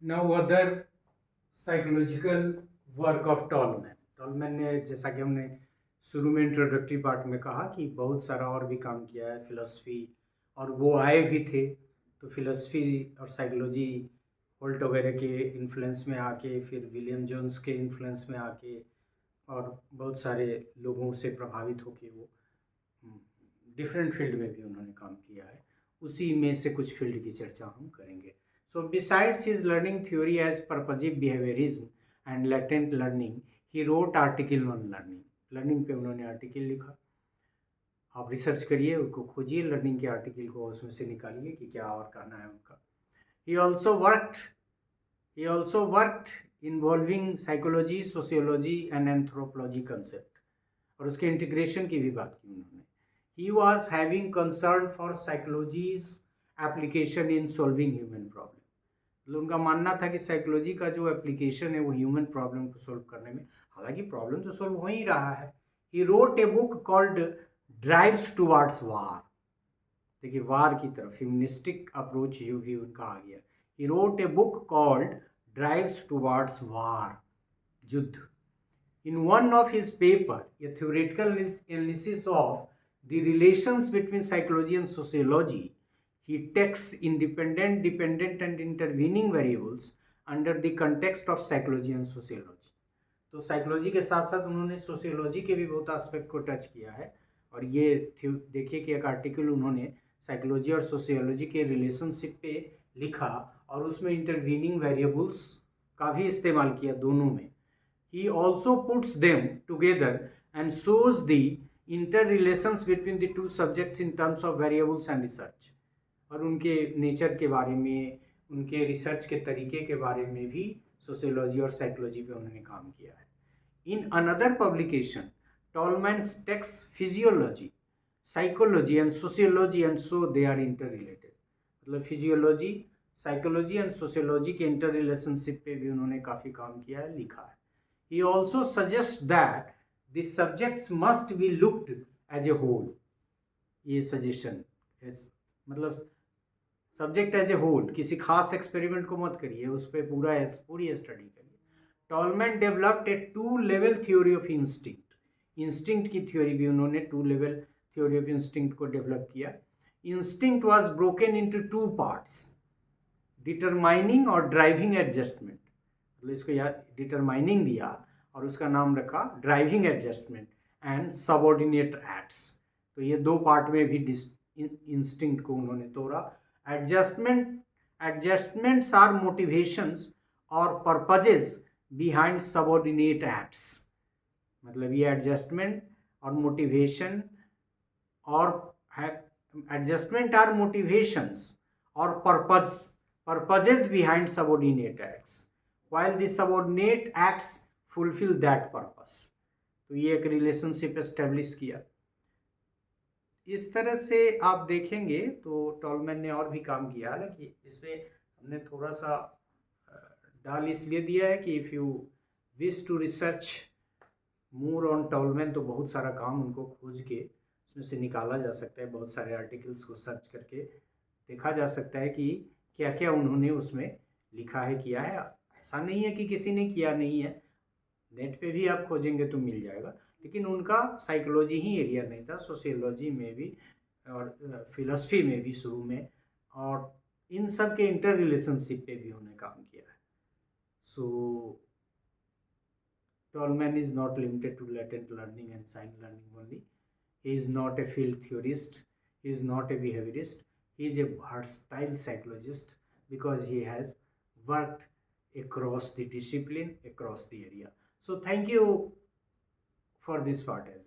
Now other psychological work of tall man. Tall man ने, जैसा कि हमने शुरू में इंट्रोडक्टरी पार्ट में कहा, कि बहुत सारा और भी काम किया है फिलॉसफी, और वो आए भी थे तो फिलॉसफी और साइकोलॉजी होल्ट वगैरह के इन्फ्लुएंस में आके, फिर विलियम जोन्स के इन्फ्लुएंस में आके, और बहुत सारे लोगों से प्रभावित होके वो डिफरेंट फील्ड में भी उन्होंने काम किया है। उसी में से कुछ फील्ड की चर्चा हम करेंगे। So besides his learning theory as purposive behaviourism and latent learning, he wrote article on learning. Learning पे उन्होंने आर्टिकल लिखा। आप रिसर्च करिए, उसको खोजिए, लर्निंग के आर्टिकल को उसमें से निकालिए कि क्या और कहना है उनका। He also worked involving psychology, sociology and anthropology concept, और उसके इंटीग्रेशन की भी बात की उन्होंने। He was having concern for psychology's application in solving human problem। मतलब उनका मानना था कि साइकोलॉजी का जो एप्लीकेशन है वो ह्यूमन प्रॉब्लम को सोल्व करने में, हालांकि प्रॉब्लम तो सोल्व हो ही रहा है। He wrote a book called drives towards war. देखिए, वार की तरफ ह्यूमनिस्टिक अप्रोच जो भी उनका आ गया। He wrote a book called drives towards war, युद्ध। In one of his paper, a theoretical analysis of the relations between psychology and sociology, he takes independent, dependent and intervening variables under the context of psychology and sociology। तो psychology के साथ साथ उन्होंने sociology के भी बहुत aspect को touch किया है। और ये देखिए कि एक आर्टिकल उन्होंने साइकोलॉजी और सोशियोलॉजी के रिलेशनशिप पे लिखा, और उसमें इंटरवीनिंग वेरिएबल्स का भी इस्तेमाल किया दोनों में। He also puts them together and shows the interrelations between the two subjects in terms of variables and research। और उनके नेचर के बारे में, उनके रिसर्च के तरीके के बारे में भी सोशियोलॉजी और साइकोलॉजी पे उन्होंने काम किया है। In another publication, Tolman's text physiology, psychology and sociology and so they are interrelated. मतलब फिजियोलॉजी, साइकोलॉजी एंड सोशियोलॉजी के इंटर रिलेशनशिप पे भी उन्होंने काफ़ी काम किया है, लिखा है। He also suggests that the subjects must be looked as a whole। ये सजेशन, मतलब सब्जेक्ट एज ए होल, किसी खास एक्सपेरिमेंट को मत करिए, उस पर पूरी स्टडी करिए। Tall man developed A 2 level theory of instinct. Instinct की थ्योरी भी उन्होंने 2 लेवल थ्योरी ऑफ इंस्टिंक्ट को डेवलप किया। Instinct was broken into 2 parts, determining और ड्राइविंग एडजस्टमेंट। मतलब इसको याद, डिटरमाइनिंग दिया और उसका नाम रखा driving adjustment and subordinate acts. तो ये 2 पार्ट में भी इंस्टिंक्ट को उन्होंने तोड़ा। एडजस्टमेंट्स आर मोटिवेशंस और पर्पजेज बिहाइंड सबऑर्डिनेट एक्ट्स। मतलब ये एडजस्टमेंट और मोटिवेशन और एडजस्टमेंट आर मोटिवेशंस और purposes behind subordinate acts, while the subordinate acts fulfill that purpose। तो ये एक रिलेशनशिप एस्टेब्लिश किया। इस तरह से आप देखेंगे तो टॉलमैन ने और भी काम किया, हालांकि इसमें हमने थोड़ा सा डाल इसलिए दिया है कि if you wish to research more on Tolman तो बहुत सारा काम उनको खोज के उसमें से निकाला जा सकता है। बहुत सारे आर्टिकल्स को सर्च करके देखा जा सकता है कि क्या क्या उन्होंने उसमें लिखा है, किया है। ऐसा नहीं है कि किसी ने किया नहीं है, नेट पे भी आप खोजेंगे तो मिल जाएगा, लेकिन उनका साइकोलॉजी ही एरिया नहीं था, सोशियोलॉजी में भी और फिलॉसफी में भी शुरू में, और इन सब के इंटर रिलेशनशिप पे भी उन्होंने काम किया है। So Tolman is not limited to latent learning and sign learning only. He is not a field theorist, he is not a behaviourist, he is a versatile psychologist because he has worked across the discipline, across the area। So thank you for this part as well।